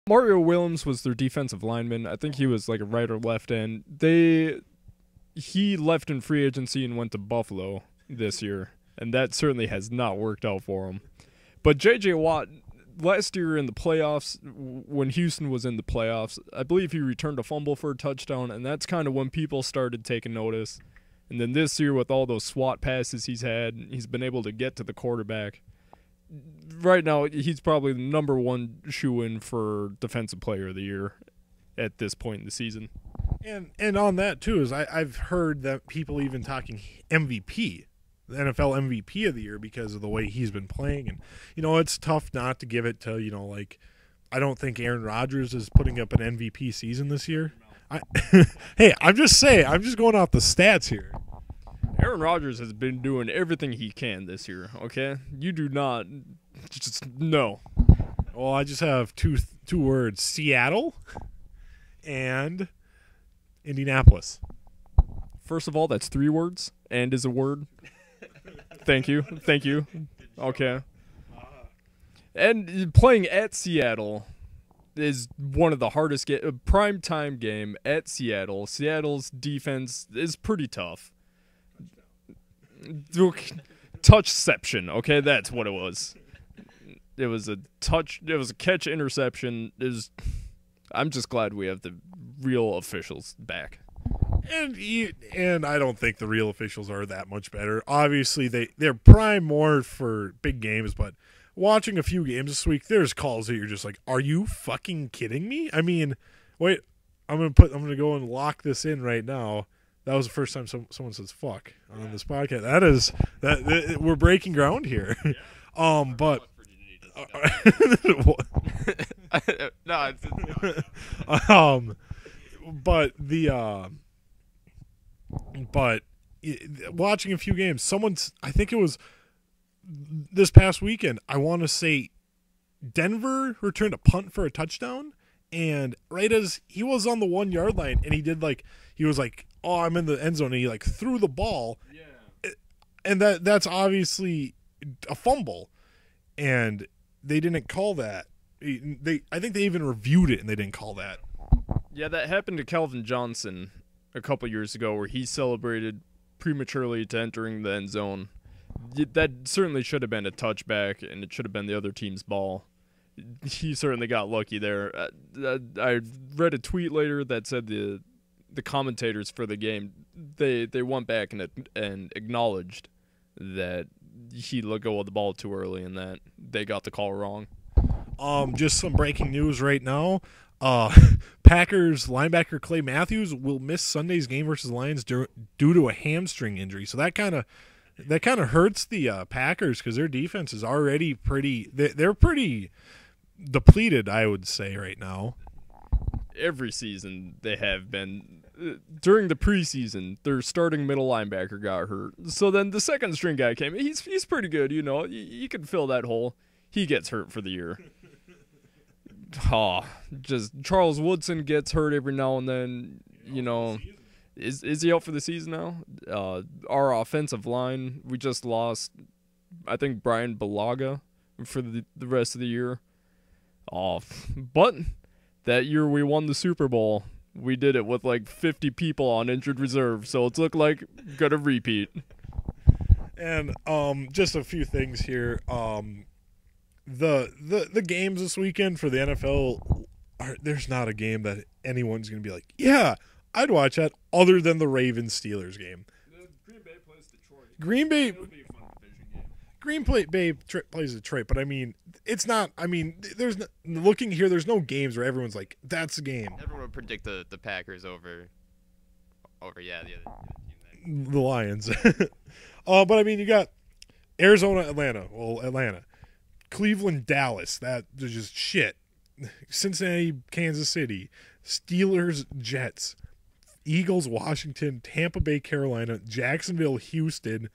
Mario Williams was their defensive lineman. I think he was like a right or left end. He left in free agency and went to Buffalo this year, and that certainly has not worked out for him. But J.J. Watt, last year in the playoffs, when Houston was in the playoffs, I believe he returned a fumble for a touchdown, and that's kind of when people started taking notice. And then this year, with all those SWAT passes he's had, he's been able to get to the quarterback. Right now, he's probably the number one shoe-in for Defensive Player of the Year at this point in the season. And on that, too, is I've heard that people even talking MVP, the NFL MVP of the year, because of the way he's been playing. And, it's tough not to give it to, I don't think Aaron Rodgers is putting up an MVP season this year. Hey, I'm just going off the stats here. Aaron Rodgers has been doing everything he can this year, okay? You do not no. Well, I just have two words, Seattle and Indianapolis. First of all, that's 3 words, and is a word. Thank you. Okay. And playing at Seattle is one of the hardest prime time game at Seattle. Seattle's defense is pretty tough. Touchception, okay, that's what it was. It was a catch interception. I'm just glad we have the real officials back. And I don't think the real officials are that much better. Obviously, they're prime more for big games, but watching a few games this week, there's calls that you're just like, are you fucking kidding me? I mean, wait, I'm gonna go and lock this in right now. That was the first time someone says "fuck" on this podcast. That we're breaking ground here. But no, but watching a few games, I think it was this past weekend, I want to say Denver returned a punt for a touchdown, and right as he was on the 1 yard line, and he was like, oh, I'm in the end zone, and he threw the ball. Yeah. And that's obviously a fumble, and they didn't call that. I think they even reviewed it, and they didn't call that. Yeah, that happened to Calvin Johnson a couple years ago, where he celebrated prematurely to entering the end zone. That certainly should have been a touchback, and it should have been the other team's ball. He certainly got lucky there. I read a tweet later that said the commentators for the game, they went back and acknowledged that he let go of the ball too early and that they got the call wrong. Just some breaking news right now. Packers linebacker Clay Matthews will miss Sunday's game versus Lions due to a hamstring injury. So that kind of hurts the Packers because their defense is already they're pretty depleted, I would say, right now. Every season they have been. During the preseason, their starting middle linebacker got hurt. So then the second string guy came. He's pretty good, You can fill that hole. He gets hurt for the year. Just Charles Woodson gets hurt every now and then. Is he out for the season now? Our offensive line, we just lost, I think, Brian Balaga for the rest of the year. But that year we won the Super Bowl. We did it with 50 people on injured reserve, so it's looked like gonna repeat. And just a few things here. The games this weekend for the NFL, there's not a game that anyone's gonna be like, yeah, I'd watch that, other than the Ravens-Steelers game. Green Bay plays Detroit. Green Bay. That'll be a fun division game. Green Bay plays Detroit, but it's not. There's looking here. There's no games where everyone's like, "That's a game." Everyone would predict the Packers over the other team. The Lions. But you got Arizona, Atlanta. Well, Atlanta, Cleveland, Dallas. That there's just shit. Cincinnati, Kansas City, Steelers, Jets, Eagles, Washington, Tampa Bay, Carolina, Jacksonville, Houston,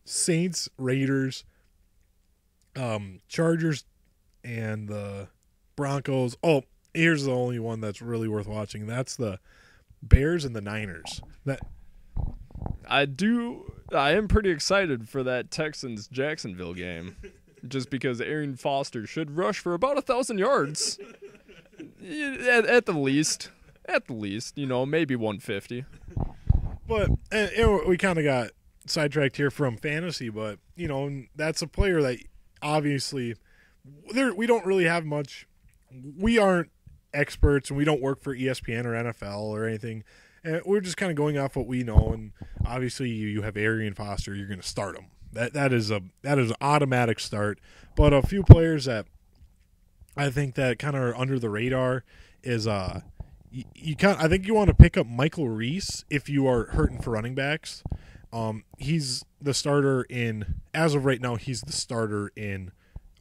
Saints, Raiders, Chargers, and the Broncos. Oh, here's the only one that's really worth watching. That's the Bears and the Niners. I am pretty excited for that Texans-Jacksonville game, just because Arian Foster should rush for about 1,000 yards. At the least, maybe 150. But and we kind of got sidetracked here from fantasy, but that's a player that obviously we don't really have much. We aren't experts, and we don't work for ESPN or NFL or anything. And we're just kind of going off what we know. And obviously, you have Arian Foster, you're going to start him. That is an automatic start. But a few players that I think that kind of are under the radar is I think you want to pick up Michael Reese if you are hurting for running backs. He's the starter as of right now. He's the starter in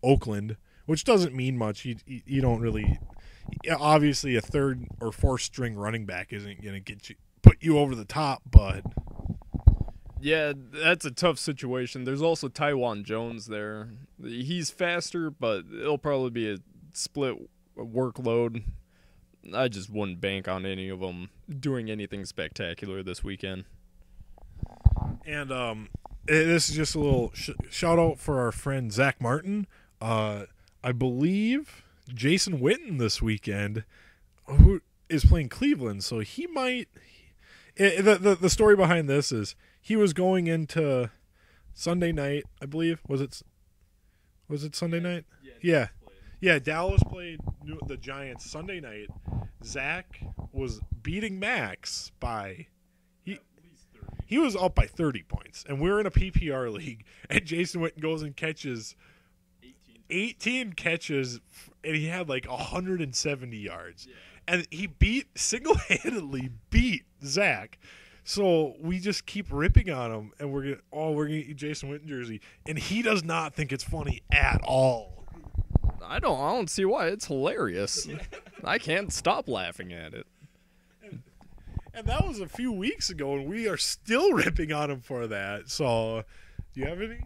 Oakland, which doesn't mean much. You don't really. Obviously, a third or fourth string running back isn't going to put you over the top, but yeah, that's a tough situation. There's also Tywan Jones there. He's faster, but it'll probably be a split workload. I just wouldn't bank on any of them doing anything spectacular this weekend. And this is just a little shout out for our friend Zach Martin. I believe Jason Witten this weekend, who is playing Cleveland, so he might. The story behind this is he was going into Sunday night, I believe. Was it Sunday night? Yeah. Dallas played the Giants Sunday night. Zach was beating Max by he was up by 30 points, and we're in a PPR league. And Jason Witten goes and catches 18 catches, and he had like 170 yards. Yeah. And he single-handedly beat Zach. So we just keep ripping on him, and we're gonna get you Jason Witten jersey, and he does not think it's funny at all. I don't see why. It's hilarious. I can't stop laughing at it. And that was a few weeks ago, and we are still ripping on him for that. So, do you have any?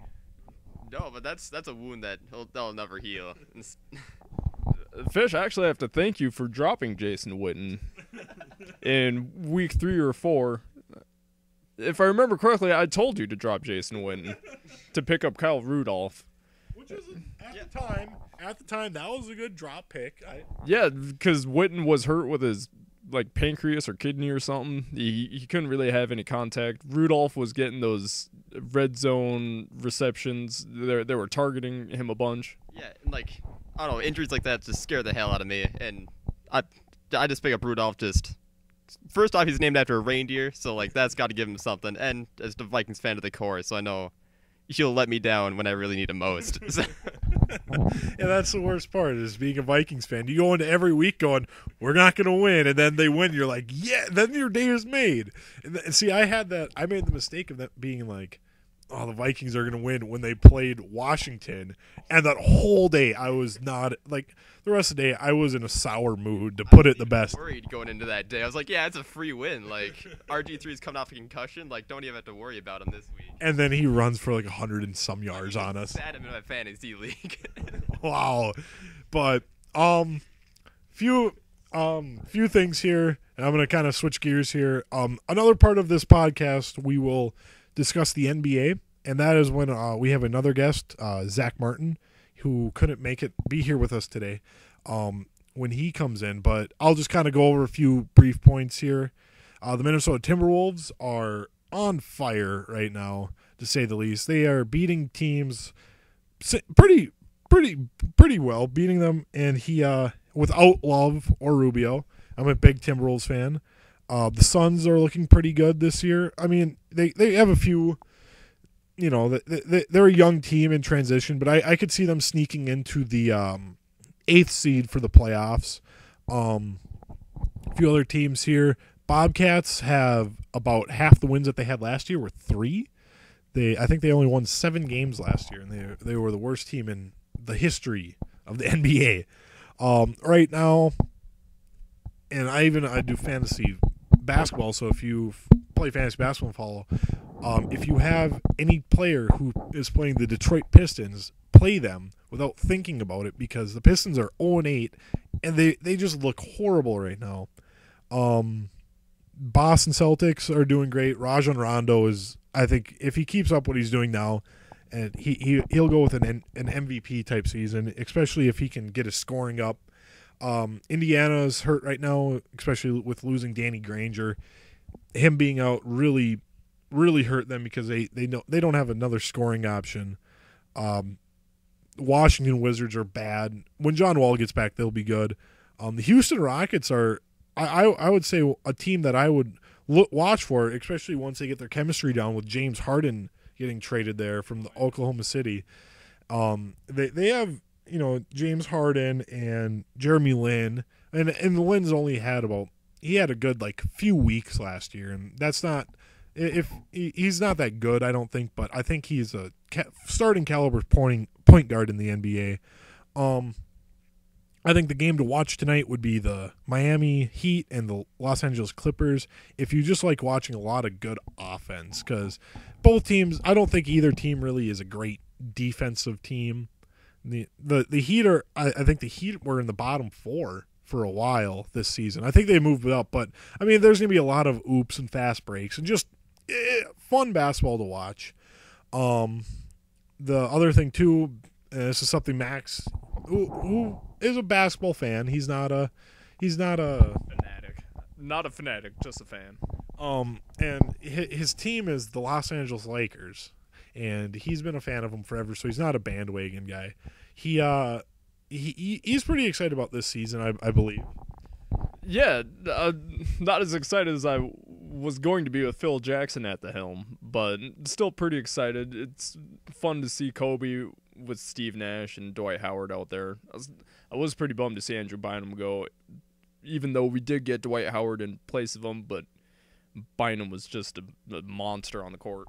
No, but that's a wound that'll never heal. Fish, I actually have to thank you for dropping Jason Witten in week 3 or 4. If I remember correctly, I told you to drop Jason Witten to pick up Kyle Rudolph. Which was at the time that was a good drop pick. Yeah, because Witten was hurt with his pancreas or kidney or something. He couldn't really have any contact. Rudolph was getting those red zone receptions. They were targeting him a bunch. Yeah, and I don't know, injuries like that just scare the hell out of me. And I just pick up Rudolph. Just first off, he's named after a reindeer, so that's got to give him something. And as the Vikings fan of the core, so I know he'll let me down when I really need him most. Yeah, that's the worst part is being a Vikings fan. You go into every week going, we're not going to win, and then they win. You're like, yeah, then your day is made. And see, I made the mistake of that being like, oh, the Vikings are going to win when they played Washington. And that whole day, I was not, the rest of the day, I was in a sour mood, to put it the best. I was worried going into that day. I was like, yeah, it's a free win. RG3's coming off a concussion. Don't even have to worry about him this week. And then he runs for 100 and some yards on us. Sat him in my fantasy league. Wow. But, few things here, and I'm going to kind of switch gears here. Another part of this podcast, we will discuss the NBA, and that is when we have another guest, Zach Martin, who couldn't be here with us today when he comes in. But I'll just kind of go over a few brief points here. The Minnesota Timberwolves are on fire right now, to say the least. They are beating teams pretty well, beating them, and he without Love or Rubio. I'm a big Timberwolves fan. The Suns are looking pretty good this year. I mean, they have a few, they're a young team in transition, but I could see them sneaking into the 8th seed for the playoffs. A few other teams here. Bobcats have about half the wins that they had last year were 3. I think they only won 7 games last year, and they were the worst team in the history of the NBA. Right now, and I do fantasy basketball, so if you play fantasy basketball and follow, if you have any player who is playing the Detroit Pistons, play them without thinking about it, because the Pistons are 0-8, and they just look horrible right now. Boston Celtics are doing great. Rajon Rondo is, I think, if he keeps up what he's doing now, and he'll go with an MVP type season, especially if he can get his scoring up. Indiana's hurt right now, especially with losing Danny Granger. Him being out really hurt them because they don't have another scoring option. Washington Wizards are bad. When John Wall gets back, they'll be good. The Houston Rockets are, I would say, a team that I would watch for, especially once they get their chemistry down with James Harden getting traded there from the Oklahoma City. They have, James Harden and Jeremy Lin, and Lin's only had he had a good few weeks last year, and that's not, if he's not that good, I don't think, but I think he's a starting caliber point guard in the NBA. I think the game to watch tonight would be the Miami Heat and the Los Angeles Clippers. If you just like watching a lot of good offense, because both teams, I don't think either team really is a great defensive team. The Heat are, I think the Heat were in the bottom 4 for a while this season. I think they moved it up, but I mean, there's going to be a lot of oops and fast breaks and just fun basketball to watch. The other thing too, this is something Max, who is a basketball fan. He's not a fanatic. Not a fanatic, just a fan. And his team is the Los Angeles Lakers, and he's been a fan of them forever. So he's not a bandwagon guy. He's pretty excited about this season, I believe. Yeah, not as excited as I was going to be with Phil Jackson at the helm, but still pretty excited. It's fun to see Kobe with Steve Nash and Dwight Howard out there. I was pretty bummed to see Andrew Bynum go, even though we did get Dwight Howard in place of him, but Bynum was just a monster on the court.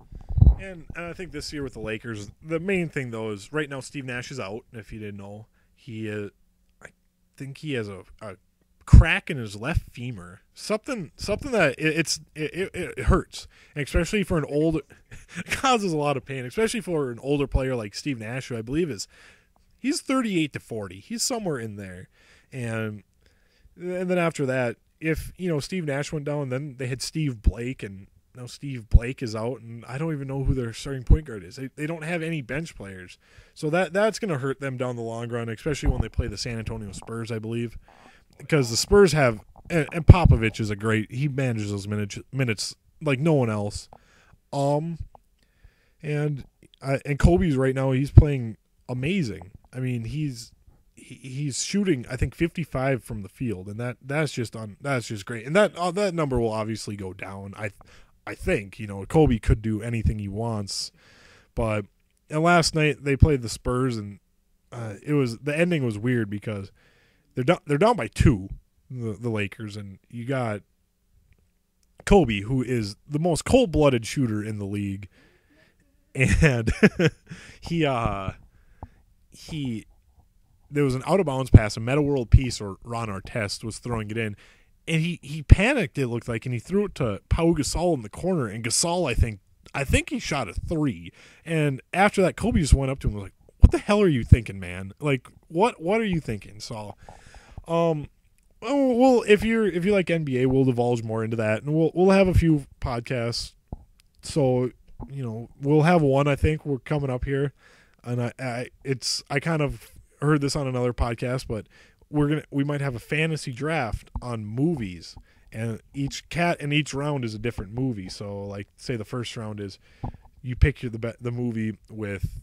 And I think this year with the Lakers, the main thing, though, is right now Steve Nash is out. If you didn't know, I think he has a crack in his left femur. Something that it hurts, and especially for an older, it causes a lot of pain, especially for an older player like Steve Nash, who I believe he's 38 to 40. He's somewhere in there, and then after that, if Steve Nash went down, then they had Steve Blake, and now Steve Blake is out, and I don't even know who their starting point guard is. They don't have any bench players, so that's going to hurt them down the long run, especially when they play the San Antonio Spurs, I believe. Because the Spurs have, and Popovich is he manages those minutes like no one else. And Kobe's right now, he's playing amazing. I mean, he's shooting, I think, 55 from the field, and that's just great. And that number will obviously go down. I think Kobe could do anything he wants, but last night they played the Spurs, and the ending was weird because they're down by 2, the Lakers, and you got Kobe, who is the most cold-blooded shooter in the league, and there was an out-of-bounds pass, a Meta World Peace, or Ron Artest was throwing it in, and he panicked, it looked like, and he threw it to Pau Gasol in the corner, and Gasol, I think he shot a 3, and after that, Kobe just went up to him and was like, "What the hell are you thinking, man? Like, what are you thinking?" So, well, if you like NBA, we'll divulge more into that, and we'll have a few podcasts. So, we'll have one. I think we're coming up here, and I kind of heard this on another podcast, but we might have a fantasy draft on movies, and each round is a different movie. So, like, say the first round is you pick the movie with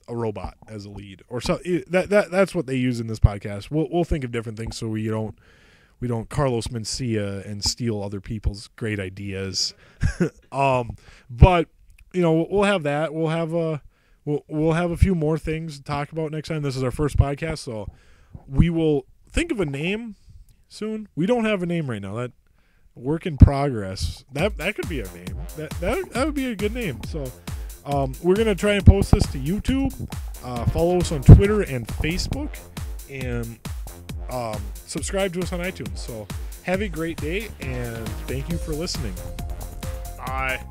a robot as a lead, or so that's what they use in this podcast. We'll think of different things so we don't Carlos Mencia and steal other people's great ideas. But we'll have that. We'll have a few more things to talk about next time. This is our first podcast, so we will think of a name soon. We don't have a name right now. That work in progress. That could be a name. That would be a good name. So. We're going to try and post this to YouTube. Follow us on Twitter and Facebook. And subscribe to us on iTunes. So have a great day, and thank you for listening. Bye.